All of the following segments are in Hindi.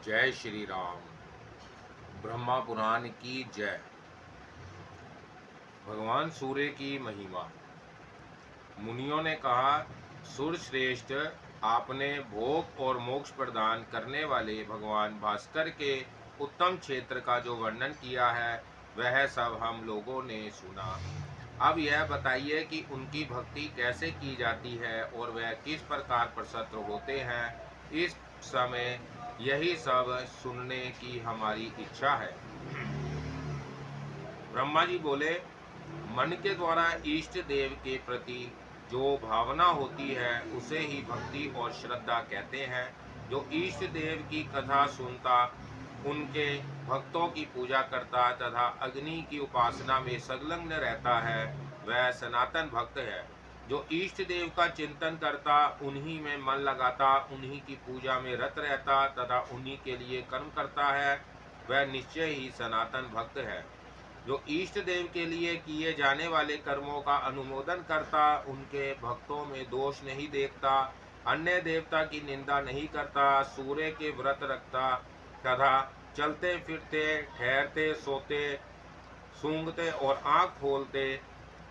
जय श्री राम। ब्रह्मा पुराण की जय। भगवान सूर्य की महिमा। मुनियों ने कहा, सूर्य श्रेष्ठ, आपने भोग और मोक्ष प्रदान करने वाले भगवान भास्कर के उत्तम क्षेत्र का जो वर्णन किया है वह सब हम लोगों ने सुना। अब यह बताइए कि उनकी भक्ति कैसे की जाती है और वह किस प्रकार प्रसन्न होते हैं। इस समय यही सब सुनने की हमारी इच्छा है। ब्रह्मा जी बोले, मन के द्वारा इष्ट देव के प्रति जो भावना होती है उसे ही भक्ति और श्रद्धा कहते हैं। जो इष्ट देव की कथा सुनता, उनके भक्तों की पूजा करता तथा अग्नि की उपासना में संलग्न रहता है, वह सनातन भक्त है। जो इष्ट देव का चिंतन करता, उन्हीं में मन लगाता, उन्हीं की पूजा में रत रहता तथा उन्हीं के लिए कर्म करता है, वह निश्चय ही सनातन भक्त है। जो इष्ट देव के लिए किए जाने वाले कर्मों का अनुमोदन करता, उनके भक्तों में दोष नहीं देखता, अन्य देवता की निंदा नहीं करता, सूर्य के व्रत रखता तथा चलते फिरते, ठहरते, सोते, सूंघते और आंख खोलते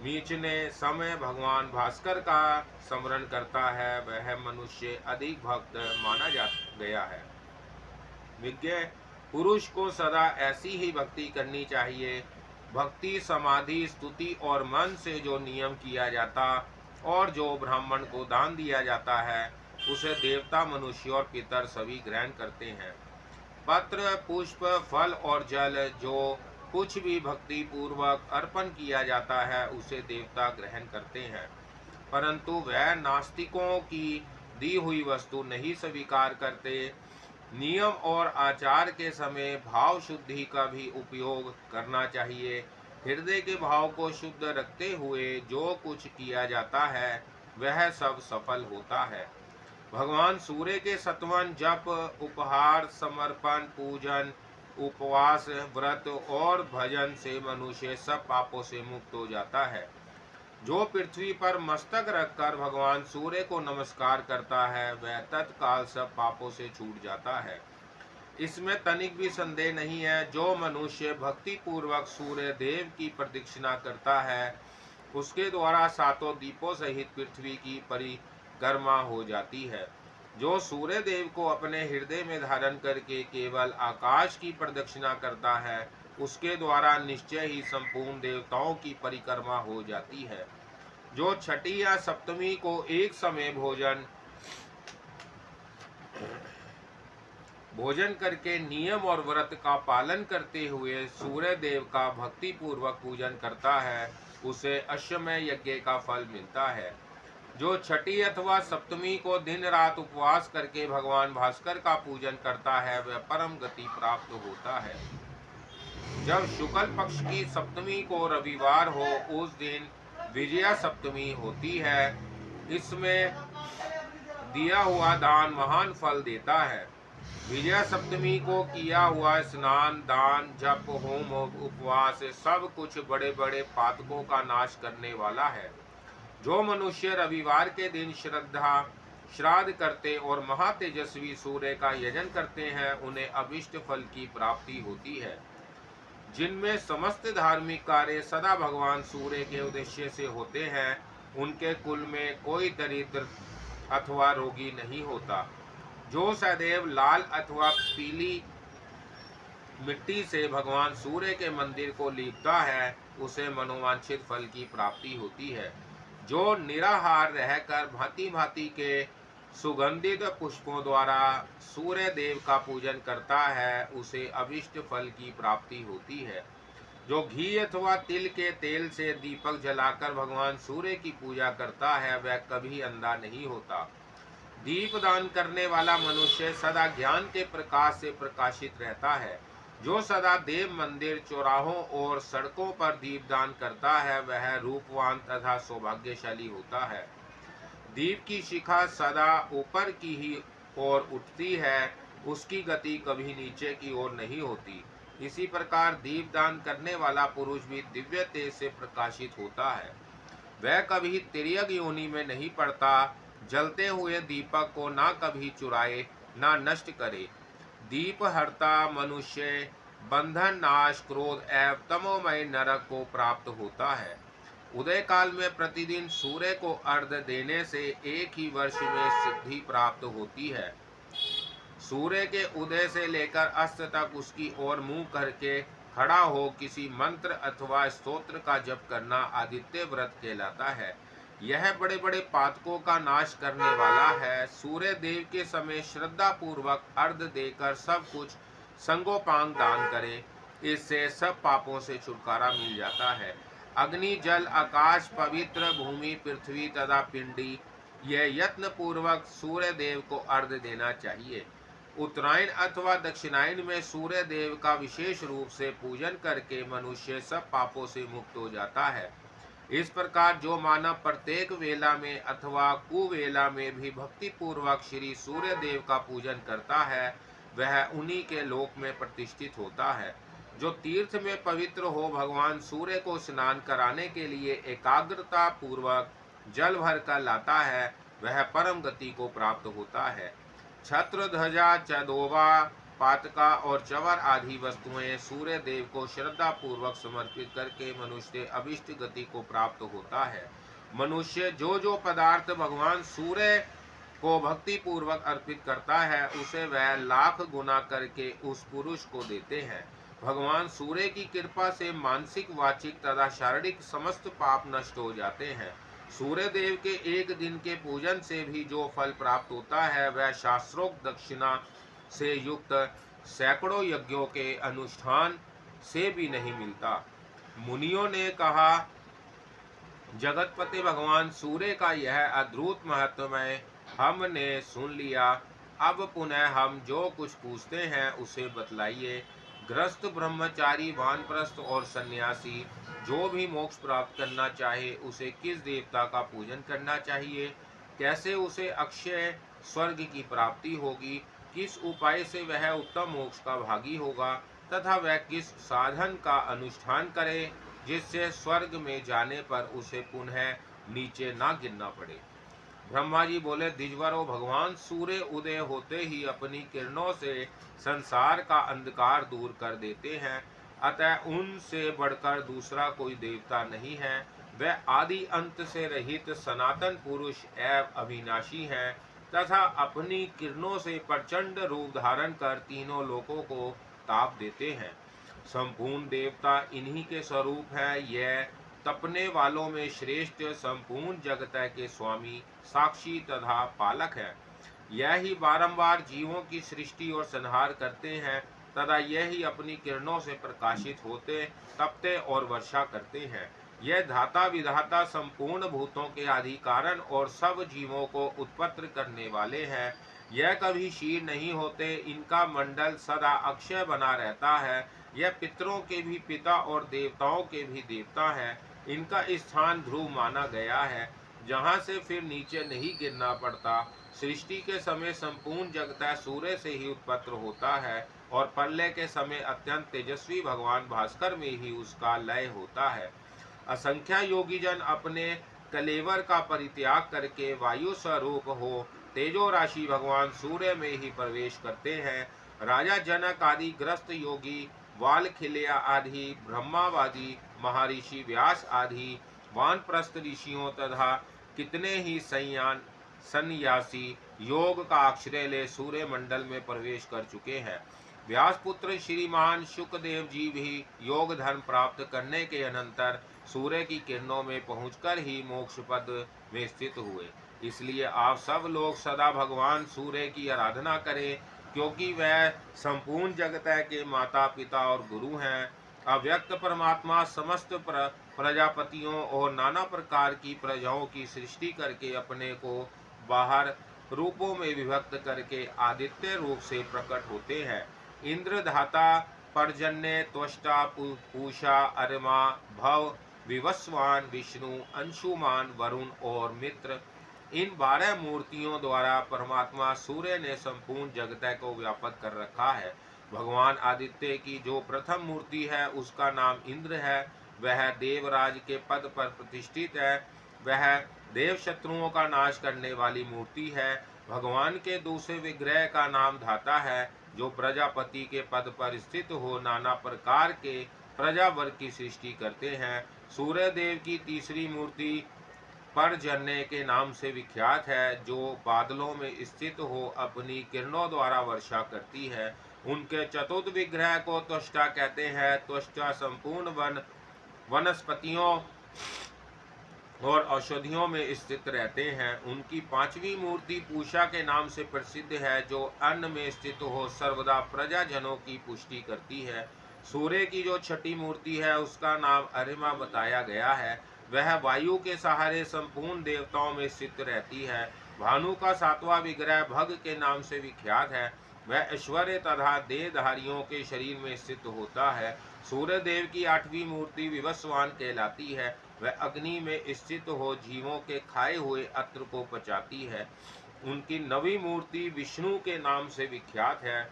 मीचने समय भगवान भास्कर का स्मरण करता है, वह मनुष्य अधिक भक्त माना जा गया है। विज्ञ पुरुष को सदा ऐसी ही भक्ति करनी चाहिए। भक्ति, समाधि, स्तुति और मन से जो नियम किया जाता और जो ब्राह्मण को दान दिया जाता है, उसे देवता, मनुष्य और पितर सभी ग्रहण करते हैं। पत्र, पुष्प, फल और जल जो कुछ भी भक्ति पूर्वक अर्पण किया जाता है, उसे देवता ग्रहण करते हैं, परंतु वह नास्तिकों की दी हुई वस्तु नहीं स्वीकार करते। नियम और आचार के समय भाव शुद्धि का भी उपयोग करना चाहिए। हृदय के भाव को शुद्ध रखते हुए जो कुछ किया जाता है वह सब सफल होता है। भगवान सूर्य के सत्वन, जप, उपहार, समर्पण, पूजन, उपवास, व्रत और भजन से मनुष्य सब पापों से मुक्त हो जाता है। जो पृथ्वी पर मस्तक रखकर भगवान सूर्य को नमस्कार करता है, वह तत्काल सब पापों से छूट जाता है। इसमें तनिक भी संदेह नहीं है। जो मनुष्य भक्ति पूर्वक सूर्य देव की प्रदक्षिणा करता है, उसके द्वारा सातों दीपों सहित पृथ्वी की परिक्रमा हो जाती है। जो सूर्य देव को अपने हृदय में धारण करके केवल आकाश की प्रदक्षिणा करता है, उसके द्वारा निश्चय ही संपूर्ण देवताओं की परिक्रमा हो जाती है। जो छठी या सप्तमी को एक समय भोजन करके नियम और व्रत का पालन करते हुए सूर्य देव का भक्ति पूर्वक पूजन करता है, उसे अश्वमेध यज्ञ का फल मिलता है। जो छठी अथवा सप्तमी को दिन रात उपवास करके भगवान भास्कर का पूजन करता है, वह परम गति प्राप्त होता है। जब शुक्ल पक्ष की सप्तमी को रविवार हो, उस दिन विजया सप्तमी होती है। इसमें दिया हुआ दान महान फल देता है। विजया सप्तमी को किया हुआ स्नान, दान, जप, होम, उपवास सब कुछ बड़े बड़े पातकों का नाश करने वाला है। जो मनुष्य रविवार के दिन श्राद्ध करते और महातेजस्वी सूर्य का यजन करते हैं, उन्हें अभिष्ट फल की प्राप्ति होती है। जिनमें समस्त धार्मिक कार्य सदा भगवान सूर्य के उद्देश्य से होते हैं, उनके कुल में कोई दरिद्र अथवा रोगी नहीं होता। जो सदैव लाल अथवा पीली मिट्टी से भगवान सूर्य के मंदिर को लीपता है, उसे मनोवांछित फल की प्राप्ति होती है। जो निराहार रहकर भांति भांति के सुगंधित पुष्पों द्वारा सूर्य देव का पूजन करता है, उसे अभिष्ट फल की प्राप्ति होती है। जो घी अथवा तिल के तेल से दीपक जलाकर भगवान सूर्य की पूजा करता है, वह कभी अंधा नहीं होता। दीप दान करने वाला मनुष्य सदा ज्ञान के प्रकाश से प्रकाशित रहता है। जो सदा देव मंदिर, चौराहों और सड़कों पर दीपदान करता है, वह रूपवान तथा सौभाग्यशाली होता है। दीप की शिखा सदा ऊपर की ही ओर उठती है, उसकी गति कभी नीचे की ओर नहीं होती। इसी प्रकार दीपदान करने वाला पुरुष भी दिव्य तेज से प्रकाशित होता है। वह कभी तिर्यक योनि में नहीं पड़ता। जलते हुए दीपक को ना कभी चुराए, ना नष्ट करे। दीप हरता मनुष्य बंधन नाश क्रोध एवं तमोमय नरक को प्राप्त होता है। उदय काल में प्रतिदिन सूर्य को अर्घ्य देने से एक ही वर्ष में सिद्धि प्राप्त होती है। सूर्य के उदय से लेकर अस्त तक उसकी ओर मुंह करके खड़ा हो किसी मंत्र अथवा स्तोत्र का जप करना आदित्य व्रत कहलाता है। यह बड़े बड़े पातकों का नाश करने वाला है। सूर्य देव के समय श्रद्धा पूर्वक अर्घ देकर सब कुछ संगोपांग दान करे, इससे सब पापों से छुटकारा मिल जाता है। अग्नि जल आकाश पवित्र भूमि पृथ्वी तथा पिंडी, यह यत्न पूर्वक सूर्य देव को अर्घ्य देना चाहिए। उत्तरायण अथवा दक्षिणायन में सूर्य देव का विशेष रूप से पूजन करके मनुष्य सब पापों से मुक्त हो जाता है। इस प्रकार जो मानव प्रत्येक वेला में अथवा कुवेला में भी भक्ति पूर्वक श्री सूर्य देव का पूजन करता है, वह उन्हीं के लोक में प्रतिष्ठित होता है। जो तीर्थ में पवित्र हो भगवान सूर्य को स्नान कराने के लिए एकाग्रता पूर्वक जल भर कर लाता है, वह परम गति को प्राप्त होता है। छत्र ध्वजा चदोवा पातका और चवर आदि वस्तुएं सूर्य देव को श्रद्धा पूर्वक समर्पित करके मनुष्य अभिष्ट गति को प्राप्त होता है। मनुष्य जो जो पदार्थ भगवान सूर्य को भक्ति पूर्वक अर्पित करता है, उसे वह लाख गुना करके उस पुरुष को देते हैं। भगवान सूर्य की कृपा से मानसिक वाचिक तथा शारीरिक समस्त पाप नष्ट हो जाते हैं। सूर्य देव के एक दिन के पूजन से भी जो फल प्राप्त होता है, वह शास्त्रोक्त दक्षिणा से युक्त सैकड़ों यज्ञों के अनुष्ठान से भी नहीं मिलता। मुनियों ने कहा, जगतपति भगवान सूर्य का यह अद्भुत महत्वमय हमने सुन लिया। अब पुनः हम जो कुछ पूछते हैं उसे बतलाइए। गृहस्थ ब्रह्मचारी वानप्रस्थ और सन्यासी जो भी मोक्ष प्राप्त करना चाहे, उसे किस देवता का पूजन करना चाहिए, कैसे उसे अक्षय स्वर्ग की प्राप्ति होगी, किस उपाय से वह उत्तम मोक्ष का भागी होगा, तथा वह किस साधन का अनुष्ठान करे जिससे स्वर्ग में जाने पर उसे पुनः नीचे ना गिरना पड़े। ब्रह्मा जी बोले, द्विजवरों, भगवान सूर्य उदय होते ही अपनी किरणों से संसार का अंधकार दूर कर देते हैं, अतः उनसे बढ़कर दूसरा कोई देवता नहीं है। वह आदि अंत से रहित सनातन पुरुष एवं अविनाशी है तथा अपनी किरणों से प्रचंड रूप धारण कर तीनों लोकों को ताप देते हैं। संपूर्ण देवता इन्हीं के स्वरूप है। यह तपने वालों में श्रेष्ठ संपूर्ण जगत के स्वामी, साक्षी तथा पालक है। यह ही बारंबार जीवों की सृष्टि और संहार करते हैं तथा यह ही अपनी किरणों से प्रकाशित होते, तपते और वर्षा करते हैं। यह धाता विधाता संपूर्ण भूतों के आदि कारण और सब जीवों को उत्पन्न करने वाले हैं। यह कभी क्षीण नहीं होते, इनका मंडल सदा अक्षय बना रहता है। यह पितरों के भी पिता और देवताओं के भी देवता है। इनका स्थान ध्रुव माना गया है, जहाँ से फिर नीचे नहीं गिरना पड़ता। सृष्टि के समय संपूर्ण जगत सूर्य से ही उत्पन्न होता है और प्रलय के समय अत्यंत तेजस्वी भगवान भास्कर में ही उसका लय होता है। असंख्य योगी जन अपने कलेवर का परित्याग करके वायु स्वरूप हो तेजो राशि भगवान सूर्य में ही प्रवेश करते हैं। राजा जनक आदि ग्रस्त योगी, वालखिल्या आदि ब्रह्मावादी, महर्षि व्यास आदि वानप्रस्थ ऋषियों तथा कितने ही सन्यासी योग का आश्रय ले सूर्य मंडल में प्रवेश कर चुके हैं। व्यासपुत्र श्रीमान शुकदेव जी भी योग धर्म प्राप्त करने के अनंतर सूर्य की किरणों में पहुंचकर ही मोक्ष पद में स्थित हुए। इसलिए आप सब लोग सदा भगवान सूर्य की आराधना करें, क्योंकि वह संपूर्ण जगत के माता पिता और गुरु हैं। अव्यक्त परमात्मा समस्त प्रजापतियों और नाना प्रकार की प्रजाओं की सृष्टि करके अपने को बाहर रूपों में विभक्त करके आदित्य रूप से प्रकट होते हैं। इंद्र धाता, पर्जन्य, त्वष्टा, पूषा, अरमा, भव, विवस्वान, विष्णु, अंशुमान, वरुण और मित्र, इन 12 मूर्तियों द्वारा परमात्मा सूर्य ने संपूर्ण जगत को व्यापक कर रखा है। भगवान आदित्य की जो प्रथम मूर्ति है उसका नाम इंद्र है। वह देवराज के पद पर प्रतिष्ठित है। वह देव शत्रुओं का नाश करने वाली मूर्ति है। भगवान के दूसरे विग्रह का नाम धाता है। जो प्रजापति के पद पर स्थित हो नाना प्रकार के प्रजावर्ग की सृष्टि करते हैं। सूर्य देव की तीसरी मूर्ति परजन्य के नाम से विख्यात है, जो बादलों में स्थित हो अपनी किरणों द्वारा वर्षा करती है। उनके चतुर्थ विग्रह को त्वष्टा कहते हैं। त्वष्टा संपूर्ण वनस्पतियों और औषधियों में स्थित रहते हैं। उनकी पांचवी मूर्ति पूषा के नाम से प्रसिद्ध है, जो अन्न में स्थित हो सर्वदा प्रजाजनों की पुष्टि करती है। सूर्य की जो छठी मूर्ति है उसका नाम अरिमा बताया गया है। वह वायु के सहारे संपूर्ण देवताओं में स्थित रहती है। भानु का सातवां विग्रह भग के नाम से विख्यात है। वह ऐश्वर्य तथा देहधारियों के शरीर में स्थित होता है। सूर्य देव की आठवीं मूर्ति विवस्वान कहलाती है। वह अग्नि में स्थित हो जीवों के खाए हुए अत्र को पचाती है। उनकी नवी मूर्ति विष्णु के नाम से विख्यात है,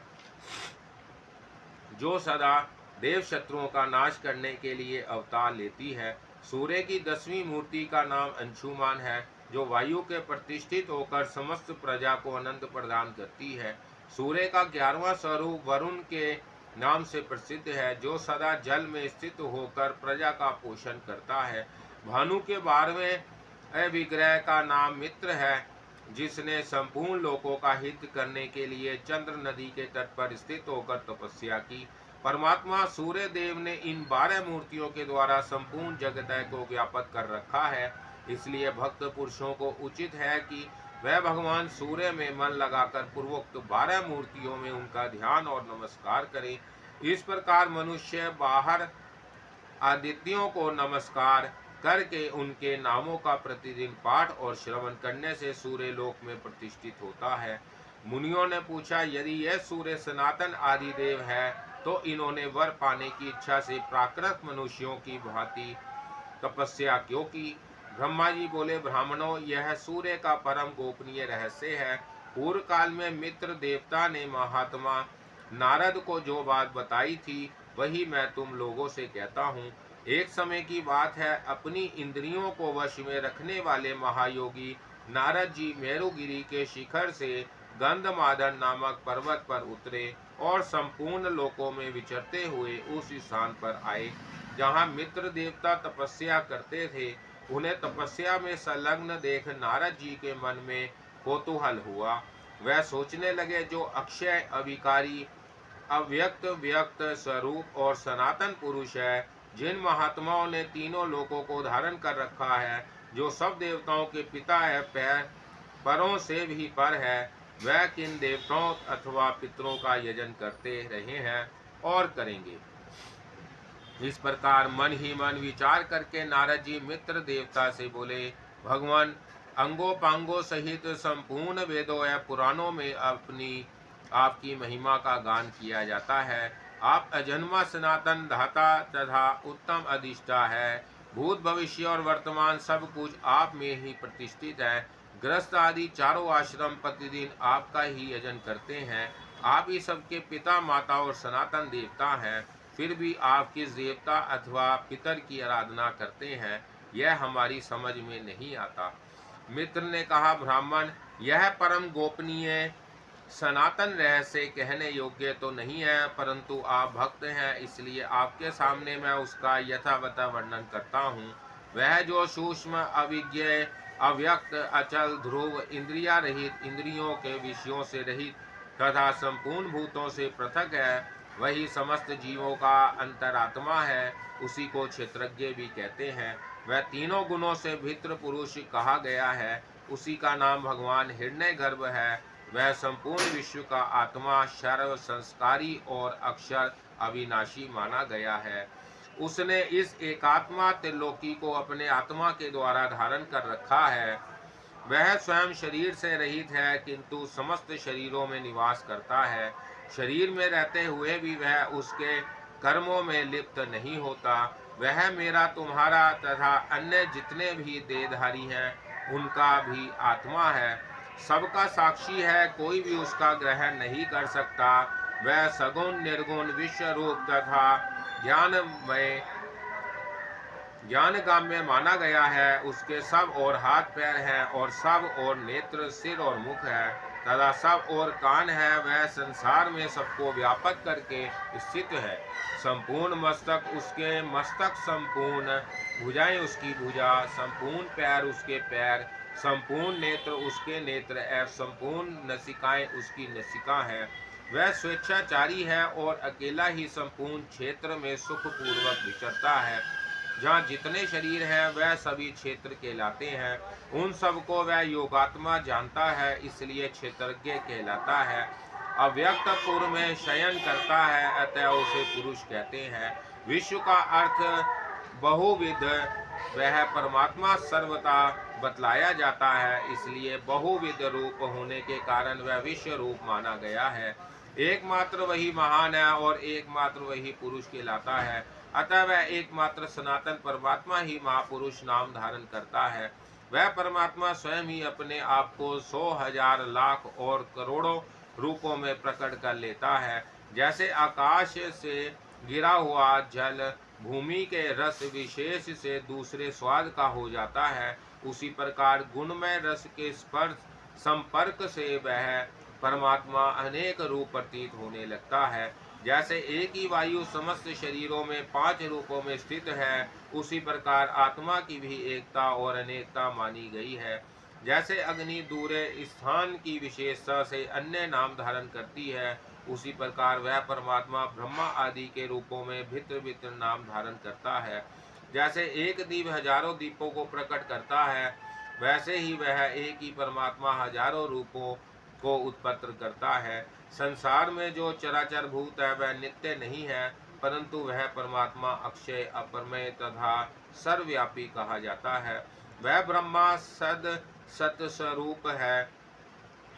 जो सदा देव शत्रुओं का नाश करने के लिए अवतार लेती है। सूर्य की 10वीं मूर्ति का नाम अंशुमान है, जो वायु के प्रतिष्ठित होकर समस्त प्रजा को आनंद प्रदान करती है। सूर्य का 11वां स्वरूप वरुण के नाम से प्रसिद्ध है, जो सदा जल में स्थित होकर प्रजा का पोषण करता है। भानु के 12वें विग्रह का नाम मित्र है, जिसने संपूर्ण लोगों का हित करने के लिए चंद्र नदी के तट पर स्थित होकर तपस्या की। परमात्मा सूर्य देव ने इन 12 मूर्तियों के द्वारा संपूर्ण जगत को व्यापक कर रखा है। इसलिए भक्त पुरुषों को उचित है कि वह भगवान सूर्य में मन लगाकर पूर्वोक्त 12 मूर्तियों में उनका ध्यान और नमस्कार करें। इस प्रकार मनुष्य बाहर आदित्यों को नमस्कार करके उनके नामों का प्रतिदिन पाठ और श्रवण करने से सूर्य लोक में प्रतिष्ठित होता है। मुनियों ने पूछा, यदि यह सूर्य सनातन आदि देव है तो इन्होंने वर पाने की इच्छा से प्राकृत मनुष्यों की भांति तपस्या क्यों की? ब्रह्मा जी बोले, ब्राह्मणों, यह सूर्य का परम गोपनीय रहस्य है। पूर्व काल में मित्र देवता ने महात्मा नारद को जो बात बताई थी वही मैं तुम लोगों से कहता हूँ। एक समय की बात है, अपनी इंद्रियों को वश में रखने वाले महायोगी नारद जी मेरुगिरी के शिखर से गंधमादन नामक पर्वत पर उतरे और संपूर्ण लोकों में विचरते हुए उस स्थान पर आए जहाँ मित्र देवता तपस्या करते थे। उन्हें तपस्या में संलग्न देख नारद जी के मन में कौतूहल हुआ। वह सोचने लगे, जो अक्षय अविकारी अव्यक्त व्यक्त स्वरूप और सनातन पुरुष है, जिन महात्माओं ने तीनों लोकों को धारण कर रखा है, जो सब देवताओं के पिता है, परों से भी पर है, वह किन देवताओं अथवा पितरों का यजन करते रहे हैं और करेंगे। इस प्रकार मन ही मन विचार करके नारद जी मित्र देवता से बोले, भगवान, अंगोपांगों सहित संपूर्ण वेदों या पुराणों में अपनी आपकी महिमा का गान किया जाता है। आप अजन्मा सनातन धाता तथा उत्तम अधिष्ठा है। भूत भविष्य और वर्तमान सब कुछ आप में ही प्रतिष्ठित है। ग्रस्त आदि चारों आश्रम प्रतिदिन आपका ही यजन करते हैं। आप ही सबके पिता माता और सनातन देवता हैं। फिर भी आप किस देवता अथवा पितर की आराधना करते हैं, यह हमारी समझ में नहीं आता। मित्र ने कहा, ब्राह्मण, यह परम गोपनीय सनातन रहस्य कहने योग्य तो नहीं है, परंतु आप भक्त हैं, इसलिए आपके सामने मैं उसका यथावत वर्णन करता हूँ। वह जो सूक्ष्म अविज्ञेय अव्यक्त अचल ध्रुव इंद्रिया रहित इंद्रियों के विषयों से रहित तथा संपूर्ण भूतों से पृथक है, वही समस्त जीवों का अंतरात्मा है। उसी को क्षेत्रज्ञ भी कहते हैं। वह तीनों गुणों से भित्र पुरुष कहा गया है। उसी का नाम भगवान हिरण्यगर्भ है। वह संपूर्ण विश्व का आत्मा, सर्व संस्कारी और अक्षर अविनाशी माना गया है। उसने इस एकात्मा त्रिलोकी को अपने आत्मा के द्वारा धारण कर रखा है। वह स्वयं शरीर से रहित है, किंतु समस्त शरीरों में निवास करता है। शरीर में रहते हुए भी वह उसके कर्मों में लिप्त नहीं होता। वह मेरा, तुम्हारा तथा अन्य जितने भी देहधारी हैं उनका भी आत्मा है। सबका साक्षी है, कोई भी उसका ग्रहण नहीं कर सकता। वह सगुण निर्गुण विश्व रूप तथा ज्ञानगाम्य माना गया है। उसके सब और हाथ पैर हैं और सब और नेत्र, सिर और मुख है। तथा सब और कान है, वह संसार में सबको व्यापक करके स्थित है। संपूर्ण मस्तक उसके मस्तक, संपूर्ण भुजाएं उसकी भुजा, संपूर्ण पैर उसके पैर, संपूर्ण नेत्र उसके नेत्र एवं संपूर्ण नसिकाएं उसकी नसिका है। वह स्वेच्छाचारी है और अकेला ही संपूर्ण क्षेत्र में सुखपूर्वक विचरता है। जहाँ जितने शरीर हैं वह सभी क्षेत्र कहलाते हैं। उन सबको वह योगात्मा जानता है, इसलिए क्षेत्रज्ञ कहलाता है। अव्यक्त पूर्व में शयन करता है, अतः उसे पुरुष कहते हैं। विश्व का अर्थ बहुविध, वह परमात्मा सर्वथा बतलाया जाता है, इसलिए बहुविध रूप होने के कारण वह विश्व रूप माना गया है। एकमात्र वही महान है और एकमात्र वही पुरुष कहलाता है, अतः वह एकमात्र सनातन परमात्मा ही महापुरुष नाम धारण करता है। वह परमात्मा स्वयं ही अपने आप को 100,000 लाख और करोड़ों रूपों में प्रकट कर लेता है। जैसे आकाश से गिरा हुआ जल भूमि के रस विशेष से दूसरे स्वाद का हो जाता है, उसी प्रकार गुणमय रस के स्पर्श संपर्क से वह परमात्मा अनेक रूप प्रतीत होने लगता है। जैसे एक ही वायु समस्त शरीरों में 5 रूपों में स्थित है, उसी प्रकार आत्मा की भी एकता और अनेकता मानी गई है। जैसे अग्नि दूरे स्थान की विशेषता से अन्य नाम धारण करती है, उसी प्रकार वह परमात्मा ब्रह्मा आदि के रूपों में भिन्न भिन्न नाम धारण करता है। जैसे एक दीप हजारों दीपों को प्रकट करता है, वैसे ही वह एक ही परमात्मा हजारों रूपों को उत्पन्न करता है। संसार में जो चराचर भूत है वह नित्य नहीं है, परंतु वह परमात्मा अक्षय, अप्रमेय तथा सर्वव्यापी कहा जाता है। वह ब्रह्मा सद सत स्वरूप है।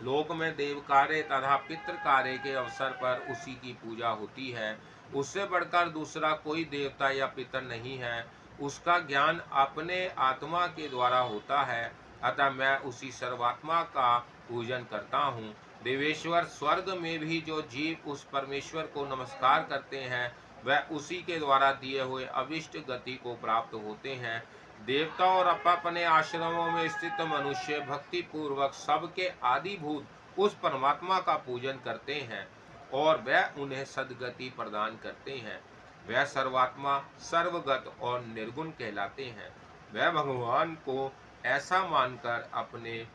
लोक में देव कार्य तथा पितृ कार्य के अवसर पर उसी की पूजा होती है। उससे बढ़कर दूसरा कोई देवता या पितर नहीं है। उसका ज्ञान अपने आत्मा के द्वारा होता है, अतः मैं उसी सर्वात्मा का पूजन करता हूँ। देवेश्वर स्वर्ग में भी जो जीव उस परमेश्वर को नमस्कार करते हैं, वह उसी के द्वारा दिए हुए अविष्ट गति को प्राप्त होते हैं। देवता और अपने आश्रमों में स्थित मनुष्य भक्ति पूर्वक सबके आदिभूत उस परमात्मा का पूजन करते हैं और वह उन्हें सद्गति प्रदान करते हैं। वह सर्वात्मा, सर्वगत और निर्गुण कहलाते हैं। वह भगवान को ऐसा मानकर अपने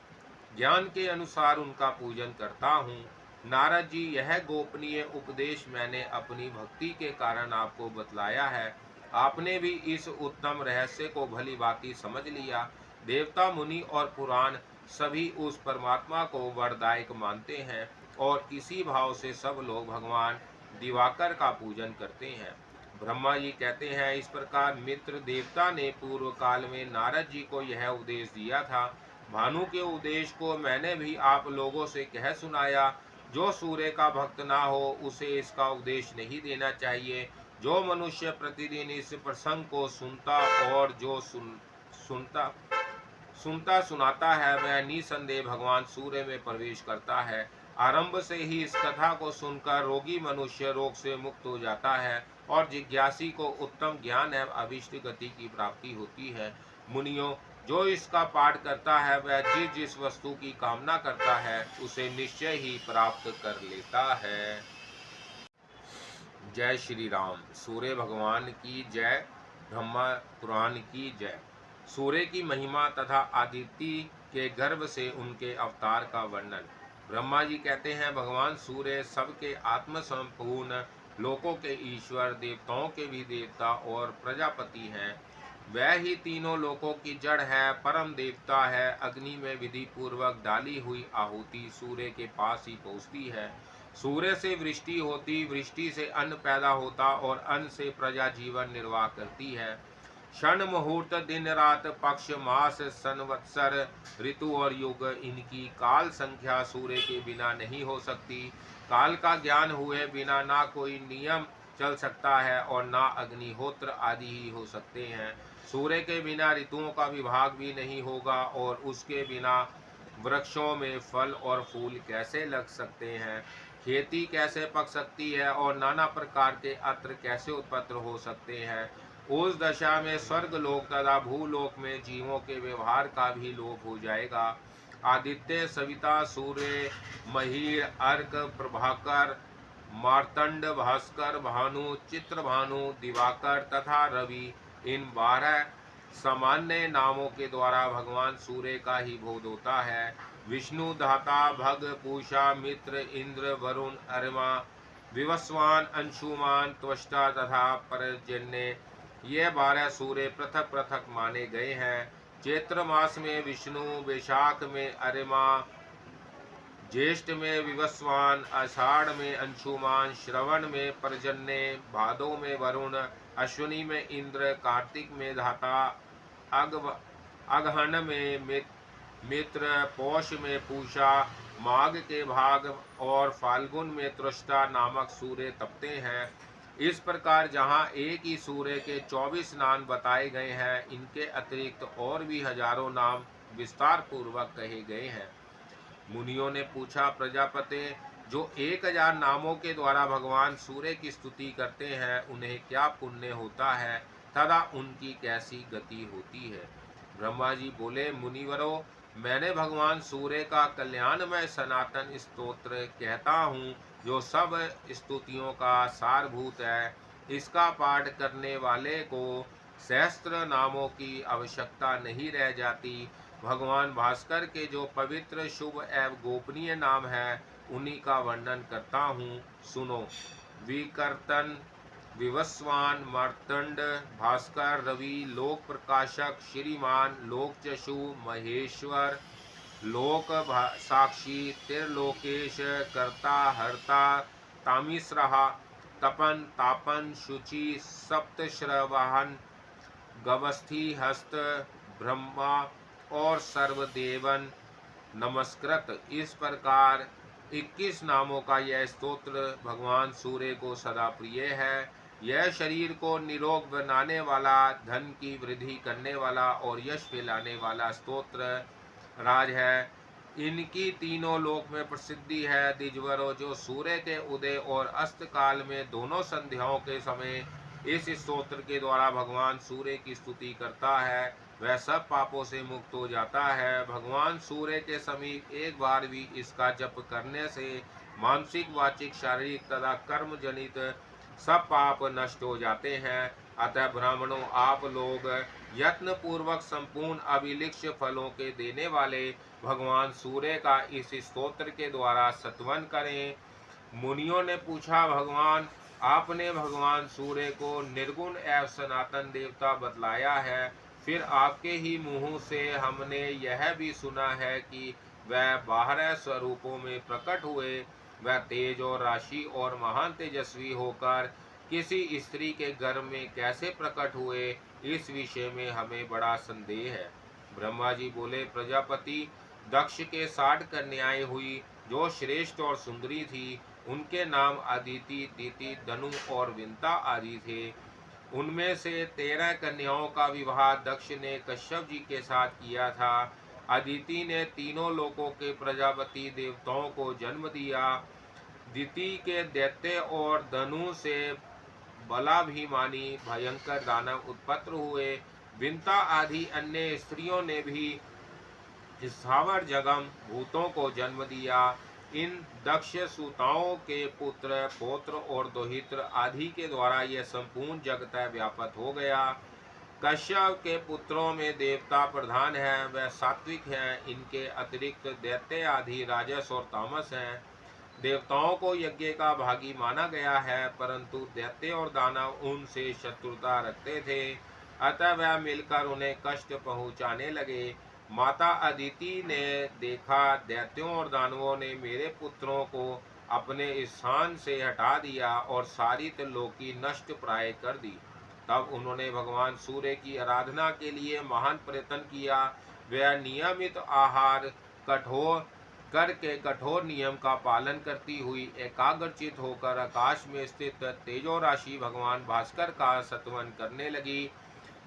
ज्ञान के अनुसार उनका पूजन करता हूँ। नारद जी, यह गोपनीय उपदेश मैंने अपनी भक्ति के कारण आपको बतलाया है। आपने भी इस उत्तम रहस्य को भली भांति समझ लिया। देवता, मुनि और पुराण सभी उस परमात्मा को वरदायक मानते हैं और इसी भाव से सब लोग भगवान दिवाकर का पूजन करते हैं। ब्रह्मा जी कहते हैं, इस प्रकार मित्र देवता ने पूर्व काल में नारद जी को यह उपदेश दिया था। भानु के उपदेश को मैंने भी आप लोगों से कह सुनाया। जो सूर्य का भक्त ना हो उसे इसका उपदेश नहीं देना चाहिए। जो मनुष्य प्रतिदिन इस प्रसंग को सुनता और जो सुनता सुनाता है, वह निसंदेह भगवान सूर्य में प्रवेश करता है। आरंभ से ही इस कथा को सुनकर रोगी मनुष्य रोग से मुक्त हो जाता है और जिज्ञासी को उत्तम ज्ञान एवं अभिष्ट गति की प्राप्ति होती है। मुनियों, जो इसका पाठ करता है वह जिस जिस वस्तु की कामना करता है उसे निश्चय ही प्राप्त कर लेता है। जय श्री राम। सूर्य भगवान की जय। ब्रह्मा पुराण की जय। सूर्य की महिमा तथा आदित्य के गर्भ से उनके अवतार का वर्णन। ब्रह्मा जी कहते हैं, भगवान सूर्य सबके आत्म संपूर्ण लोकों के ईश्वर, देवताओं के भी देवता और प्रजापति हैं। वह ही तीनों लोकों की जड़ है, परम देवता है। अग्नि में विधि पूर्वक डाली हुई आहुति सूर्य के पास ही पहुँचती है। सूर्य से वृष्टि होती, वृष्टि से अन्न पैदा होता और अन्न से प्रजा जीवन निर्वाह करती है। क्षण मुहूर्त, दिन रात, पक्ष, मास, संवत्सर, ऋतु और युग, इनकी काल संख्या सूर्य के बिना नहीं हो सकती। काल का ज्ञान हुए बिना ना कोई नियम चल सकता है और ना अग्निहोत्र आदि ही हो सकते हैं। सूर्य के बिना ऋतुओं का विभाग भी नहीं होगा और उसके बिना वृक्षों में फल और फूल कैसे लग सकते हैं, खेती कैसे पक सकती है और नाना प्रकार के अत्र कैसे उत्पन्न हो सकते हैं। उस दशा में स्वर्ग लोक तथा भूलोक में जीवों के व्यवहार का भी लोप हो जाएगा। आदित्य, सविता, सूर्य, महीर, अर्क, प्रभाकर, मार्तंड, भास्कर, भानु, चित्र भानु, दिवाकर तथा रवि, इन 12 सामान्य नामों के द्वारा भगवान सूर्य का ही बोध होता है। विष्णु, धाता, भग, पूषा, मित्र, इंद्र, वरुण, अरिमा, विवस्वान, अंशुमान, त्वष्टा तथा पर्जन्य, ये 12 सूर्य पृथक पृथक माने गए हैं। चैत्र मास में विष्णु, वैशाख में अरिमा, ज्येष्ठ में विवस्वान, आषाढ़ में अंशुमान, श्रवण में पर्जन्य, भादो में वरुण, अश्विनी में इंद्र, कार्तिक में धाता, अगहन में मित्र, पौष में पूषा, माघ के भाग और फाल्गुन में त्वष्टा नामक सूर्य तपते हैं। इस प्रकार जहाँ एक ही सूर्य के 24 नाम बताए गए हैं, इनके अतिरिक्त और भी हजारों नाम विस्तार पूर्वक कहे गए हैं। मुनियों ने पूछा, प्रजापते, जो 1000 नामों के द्वारा भगवान सूर्य की स्तुति करते हैं, उन्हें क्या पुण्य होता है तथा उनकी कैसी गति होती है? ब्रह्मा जी बोले, मुनिवरों, मैंने भगवान सूर्य का कल्याणमय सनातन स्तोत्र कहता हूँ, जो सब स्तुतियों का सारभूत है। इसका पाठ करने वाले को सहस्त्र नामों की आवश्यकता नहीं रह जाती। भगवान भास्कर के जो पवित्र, शुभ एवं गोपनीय नाम है, उन्हीं का वर्णन करता हूँ, सुनो। विकर्तन, विवस्वान, मार्तंड, भास्कर, रवि, लोक प्रकाशक, श्रीमान, लोकचक्षु, महेश्वर, लोक साक्षी, त्रिलोकेश, कर्ता, हर्ता, तामिश्रहा, तपन, तापन, शुचि, सप्तश्रवाहन, गवस्थी, हस्त, ब्रह्मा और सर्वदेवन नमस्कृत। इस प्रकार 21 नामों का यह स्तोत्र भगवान सूर्य को सदा प्रिय है। यह शरीर को निरोग बनाने वाला, धन की वृद्धि करने वाला और यश फैलाने वाला स्तोत्र राज है। इनकी तीनों लोक में प्रसिद्धि है। द्विजवरों, जो सूर्य के उदय और अस्त काल में दोनों संध्याओं के समय इस स्तोत्र के द्वारा भगवान सूर्य की स्तुति करता है, वह सब पापों से मुक्त हो जाता है। भगवान सूर्य के समीप एक बार भी इसका जप करने से मानसिक, वाचिक, शारीरिक तथा कर्म जनित सब पाप नष्ट हो जाते हैं। अतः ब्राह्मणों, आप लोग यत्न पूर्वक संपूर्ण अभिलिप्त फलों के देने वाले भगवान सूर्य का इस स्तोत्र के द्वारा स्तवन करें। मुनियों ने पूछा, भगवान, आपने भगवान सूर्य को निर्गुण एवं सनातन देवता बतलाया है, फिर आपके ही मुंह से हमने यह भी सुना है कि वह 12 स्वरूपों में प्रकट हुए। वह तेज और राशि और महान तेजस्वी होकर किसी स्त्री के गर्भ में कैसे प्रकट हुए, इस विषय में हमें बड़ा संदेह है। ब्रह्मा जी बोले, प्रजापति, दक्ष के 60 कन्याएं हुई, जो श्रेष्ठ और सुंदरी थी। उनके नाम अदिति, दिति, धनु और विंता आदि थे। उनमें से 13 कन्याओं का विवाह दक्ष ने कश्यप जी के साथ किया था। अदिति ने तीनों लोकों के प्रजापति देवताओं को जन्म दिया। दिति के दैत्य और धनु से बलाभिमानी भयंकर दानव उत्पन्न हुए। विंता आदि अन्य स्त्रियों ने भी स्थावर जगम भूतों को जन्म दिया। इन दक्ष सूताओं के पुत्र, पौत्र और दोहित्र आदि के द्वारा यह संपूर्ण जगत व्याप्त हो गया। कश्यप के पुत्रों में देवता प्रधान है, वह सात्विक हैं। इनके अतिरिक्त दैत्य आदि राजस और तामस हैं। देवताओं को यज्ञ का भागी माना गया है, परंतु दैत्य और दानव उनसे शत्रुता रखते थे, अतः वह मिलकर उन्हें कष्ट पहुँचाने लगे। माता अदिति ने देखा, दैत्यों और दानवों ने मेरे पुत्रों को अपने स्थान से हटा दिया और सारी त्रिलोकी नष्ट प्राय कर दी। तब उन्होंने भगवान सूर्य की आराधना के लिए महान प्रयत्न किया। वह नियमित आहार करके कठोर नियम का पालन करती हुई एकाग्रचित होकर आकाश में स्थित तेजो राशि भगवान भास्कर का स्तवन करने लगी।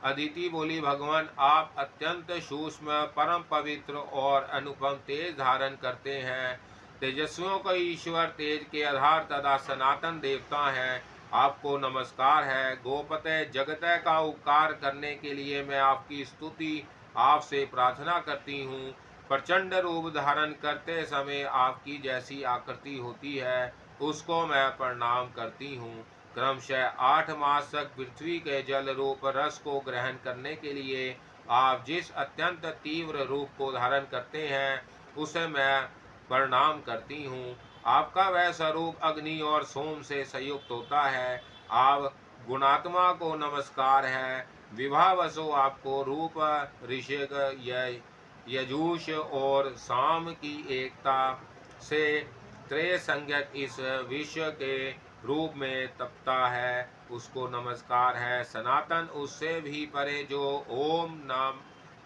अदिति बोली, भगवान, आप अत्यंत सूक्ष्म, परम पवित्र और अनुपम तेज धारण करते हैं। तेजस्वियों का ईश्वर, तेज के आधार तथा सनातन देवता हैं। आपको नमस्कार है। गोपते, जगत का उपकार करने के लिए मैं आपकी स्तुति आपसे प्रार्थना करती हूँ। प्रचंड रूप धारण करते समय आपकी जैसी आकृति होती है उसको मैं प्रणाम करती हूँ। क्रमशः 8 मास तक पृथ्वी के जल रूप रस को ग्रहण करने के लिए आप जिस अत्यंत तीव्र रूप को धारण करते हैं उसे मैं प्रणाम करती हूँ। आपका वह स्वरूप अग्नि और सोम से संयुक्त होता है। आप गुणात्मा को नमस्कार है। विवाहवशो आपको रूप ऋषिक यजूष और साम की एकता से त्रैसंज्ञक इस विश्व के रूप में तपता है उसको नमस्कार है। सनातन उससे भी परे जो ओम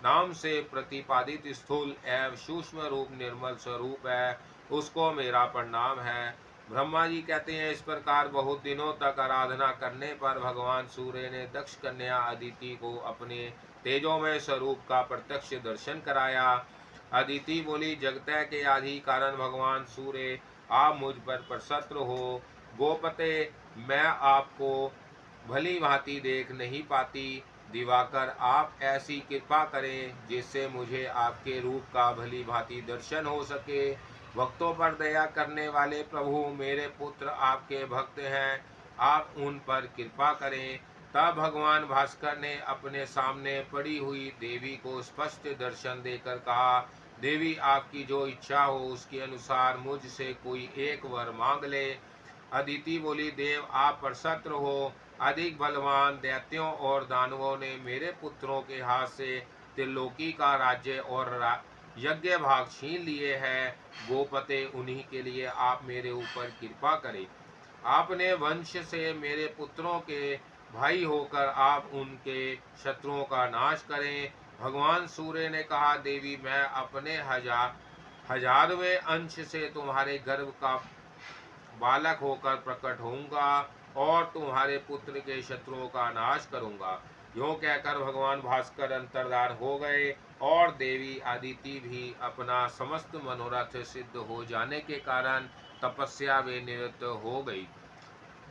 नाम से प्रतिपादित स्थूल एवं सूक्ष्म रूप निर्मल स्वरूप है उसको मेरा प्रणाम है। ब्रह्मा जी कहते हैं, इस प्रकार बहुत दिनों तक आराधना करने पर भगवान सूर्य ने दक्ष कन्या अदिति को अपने तेजोमय स्वरूप का प्रत्यक्ष दर्शन कराया। अदिति बोली, जगत के आदि कारण भगवान सूर्य आप मुझ पर प्रसन्न हो। गोपते, मैं आपको भली भांति देख नहीं पाती। दिवाकर, आप ऐसी कृपा करें जिससे मुझे आपके रूप का भली भांति दर्शन हो सके। भक्तों पर दया करने वाले प्रभु, मेरे पुत्र आपके भक्त हैं, आप उन पर कृपा करें। तब भगवान भास्कर ने अपने सामने पड़ी हुई देवी को स्पष्ट दर्शन देकर कहा, देवी, आपकी जो इच्छा हो उसके अनुसार मुझसे कोई एक वर मांग ले। अदिति बोली, देव, आप प्रसन्न हो। अधिक बलवान दैत्यों और दानवों ने मेरे पुत्रों के हाथ से त्रिलोकी का राज्य और यज्ञ भाग छीन लिए हैं। गोपते, उन्हीं के लिए आप मेरे ऊपर कृपा करें। आपने वंश से मेरे पुत्रों के भाई होकर आप उनके शत्रुओं का नाश करें। भगवान सूर्य ने कहा, देवी, मैं अपने हजारवें अंश से तुम्हारे गर्भ का बालक होकर प्रकट होऊंगा और तुम्हारे पुत्र के शत्रुओं का नाश करूंगा। यूं कहकर भगवान भास्कर अंतर्धान हो गए और देवी अदिति भी अपना समस्त मनोरथ सिद्ध हो जाने के कारण तपस्या में निरत हो गई।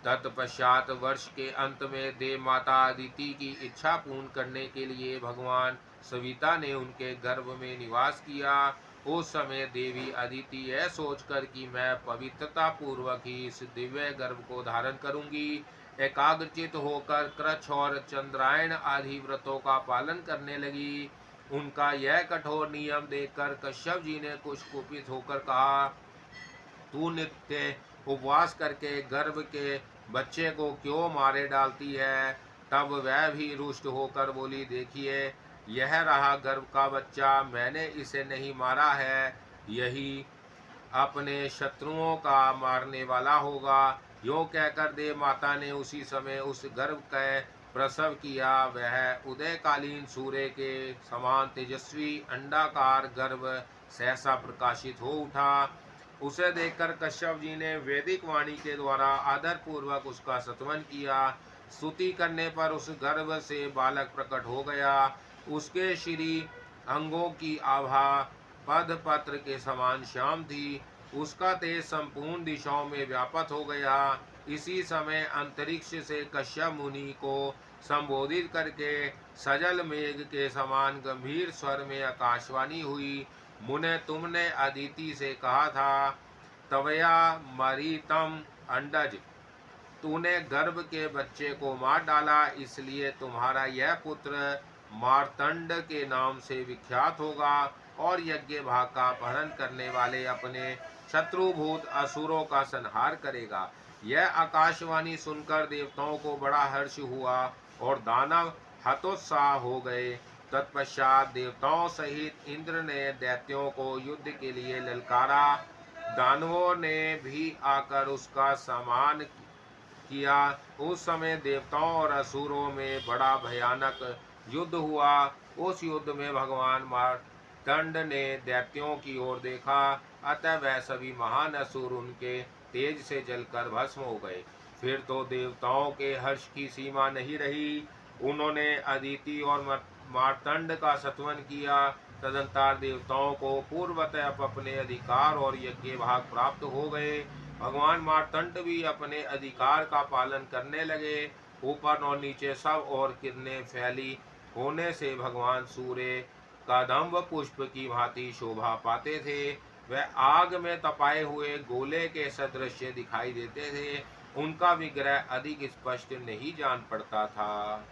तत्पश्चात वर्ष के अंत में देव माता अदिति की इच्छा पूर्ण करने के लिए भगवान सविता ने उनके गर्भ में निवास किया। उस समय देवी अदिति यह सोचकर कि मैं पवित्रता पूर्वक ही इस दिव्य गर्भ को धारण करूंगी, एकाग्रचित होकर कृच्छ और चंद्रायण आदि व्रतों का पालन करने लगी। उनका यह कठोर नियम देखकर कश्यप जी ने कुछ कुपित होकर कहा, तू नित्य उपवास करके गर्भ के बच्चे को क्यों मारे डालती है। तब वह भी रुष्ट होकर बोली, देखिए, यह रहा गर्भ का बच्चा, मैंने इसे नहीं मारा है, यही अपने शत्रुओं का मारने वाला होगा। यो कहकर देव माता ने उसी समय उस गर्भ का प्रसव किया। वह उदयकालीन सूर्य के समान तेजस्वी अंडाकार गर्भ सहसा प्रकाशित हो उठा। उसे देखकर कश्यप जी ने वैदिक वाणी के द्वारा आदर पूर्वक उसका स्तवन किया। स्तुति करने पर उस गर्भ से बालक प्रकट हो गया। उसके श्री अंगों की आभा पद्मपत्र के समान श्याम थी। उसका तेज संपूर्ण दिशाओं में व्याप्त हो गया। इसी समय अंतरिक्ष से कश्यप मुनि को संबोधित करके सजल मेघ के समान गंभीर स्वर में आकाशवाणी हुई, मुने, तुमने अदिति से कहा था, तवया मरीतम अंडज, तूने गर्भ के बच्चे को मार डाला, इसलिए तुम्हारा यह पुत्र मार्तंड के नाम से विख्यात होगा और यज्ञ भाग का अपहरण करने वाले अपने शत्रुभूत असुरों का संहार करेगा। यह आकाशवाणी सुनकर देवताओं को बड़ा हर्ष हुआ और दानव हतोत्साह हो गए। तत्पश्चात देवताओं सहित इंद्र ने दैत्यों को युद्ध के लिए ललकारा। दानवों ने भी आकर उसका सम्मान किया। उस समय देवताओं और असुरों में बड़ा भयानक युद्ध हुआ। उस युद्ध में भगवान मार्तंड ने दैत्यों की ओर देखा, अतः वह सभी महान असुर उनके तेज से जलकर भस्म हो गए। फिर तो देवताओं के हर्ष की सीमा नहीं रही। उन्होंने अदिति और मार्तंड का स्तवन किया। तदंतर देवताओं को पूर्वतः अपने अधिकार और यज्ञ भाग प्राप्त हो गए। भगवान मार्तंड भी अपने अधिकार का पालन करने लगे। ऊपर और नीचे सब और किरणें फैली होने से भगवान सूर्य कदम्ब पुष्प की भांति शोभा पाते थे। वह आग में तपाए हुए गोले के सदृश दिखाई देते थे। उनका विग्रह अधिक स्पष्ट नहीं जान पड़ता था।